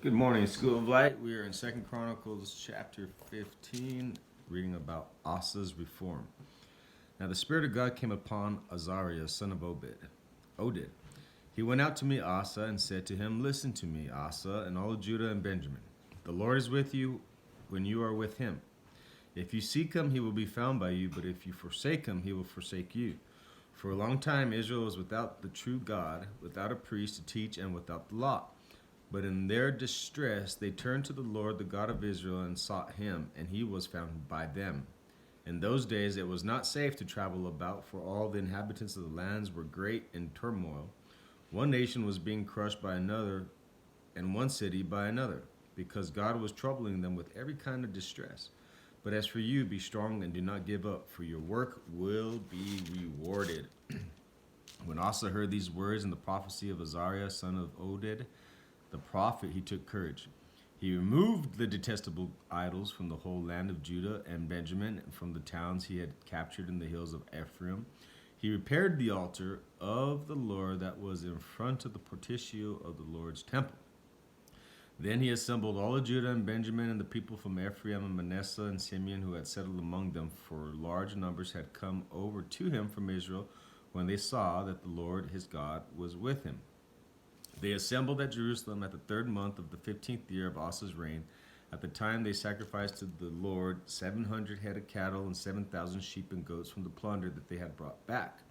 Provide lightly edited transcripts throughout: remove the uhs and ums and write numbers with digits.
Good morning, School of Light. We are in Second Chronicles chapter 15, reading about Asa's reform. Now the Spirit of God came upon Azariah, son of Oded. He went out to meet Asa and said to him, "Listen to me, Asa, and all of Judah and Benjamin. The Lord is with you when you are with him. If you seek him, he will be found by you, but if you forsake him, he will forsake you. For a long time Israel was without the true God, without a priest to teach, and without the law. But in their distress they turned to the Lord, the God of Israel, and sought him, and he was found by them. In those days it was not safe to travel about, for all the inhabitants of the lands were great in turmoil. One nation was being crushed by another, and one city by another, because God was troubling them with every kind of distress. But as for you, be strong and do not give up, for your work will be rewarded." When Asa heard these words and the prophecy of Azariah, son of Oded, the prophet, he took courage. He removed the detestable idols from the whole land of Judah and Benjamin and from the towns he had captured in the hills of Ephraim. He repaired the altar of the Lord that was in front of the portico of the Lord's temple. Then he assembled all of Judah and Benjamin and the people from Ephraim and Manasseh and Simeon who had settled among them, for large numbers had come over to him from Israel when they saw that the Lord his God was with him. They assembled at Jerusalem at the third month of the 15th year of Asa's reign. At the time they sacrificed to the Lord 700 head of cattle and 7,000 sheep and goats from the plunder that they had brought back.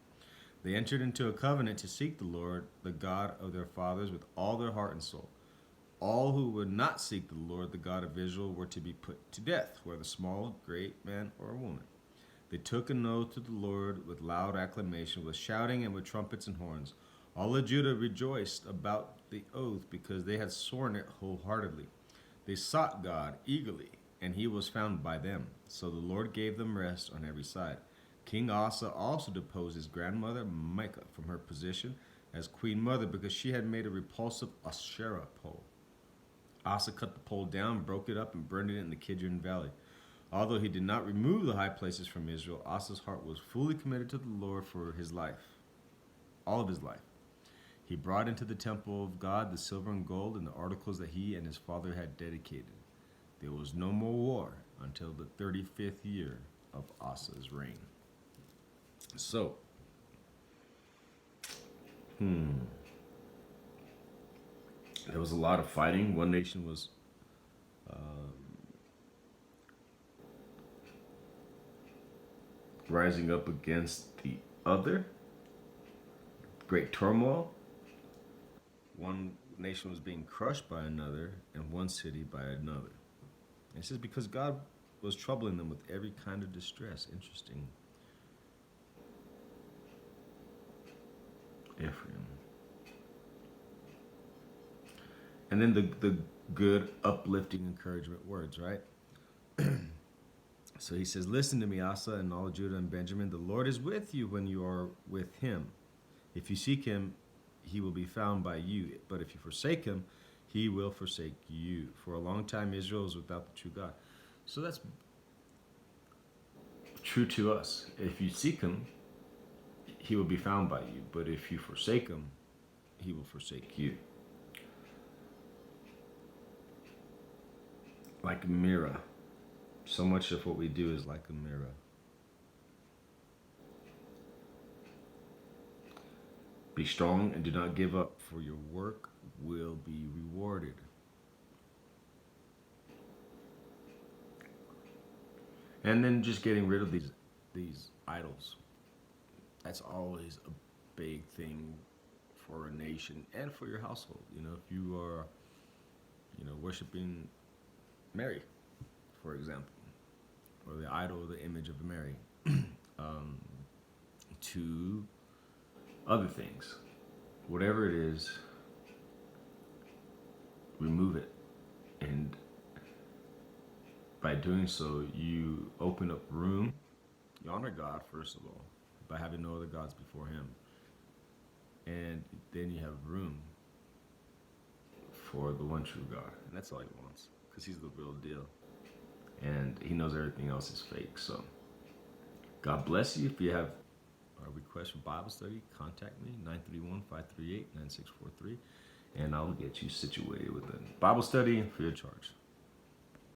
They entered into a covenant to seek the Lord, the God of their fathers, with all their heart and soul. All who would not seek the Lord, the God of Israel, were to be put to death, whether small, great, man, or woman. They took an oath to the Lord with loud acclamation, with shouting, and with trumpets and horns. All of Judah rejoiced about the oath because they had sworn it wholeheartedly. They sought God eagerly, and he was found by them. So the Lord gave them rest on every side. King Asa also deposed his grandmother Micah from her position as queen mother because she had made a repulsive Asherah pole. Asa cut the pole down, broke it up, and burned it in the Kidron Valley. Although he did not remove the high places from Israel, Asa's heart was fully committed to the Lord for his life, all of his life. He brought into the temple of God the silver and gold and the articles that he and his father had dedicated. There was no more war until the 35th year of Asa's reign. So, there was a lot of fighting. One nation was rising up against the other. Great turmoil. One nation was being crushed by another, and one city by another. And it says because God was troubling them with every kind of distress. Interesting. Ephraim. And then the good, uplifting encouragement words, right? So he says, "Listen to me, Asa, and all Judah and Benjamin. The Lord is with you when you are with him. If you seek him, he will be found by you. But if you forsake him, he will forsake you. For a long time, Israel was without the true God." So that's true to us. If you seek him, he will be found by you. But if you forsake him, he will forsake you. Like a mirror. So much of what we do is like a mirror. Be strong and do not give up, for your work will be rewarded. And then just getting rid of these idols. That's always a big thing for a nation and for your household. If you are, worshiping Mary, for example, or the idol, the image of Mary, to other things, whatever it is, remove it. And by doing so, you open up room. You honor God, first of all, by having no other gods before him. And then you have room for the one true God. And that's all he wants, because he's the real deal. And he knows everything else is fake. So, God bless you. If you have a request for Bible study, contact me, 931-538-9643. and I'll get you situated with a Bible study for your charge.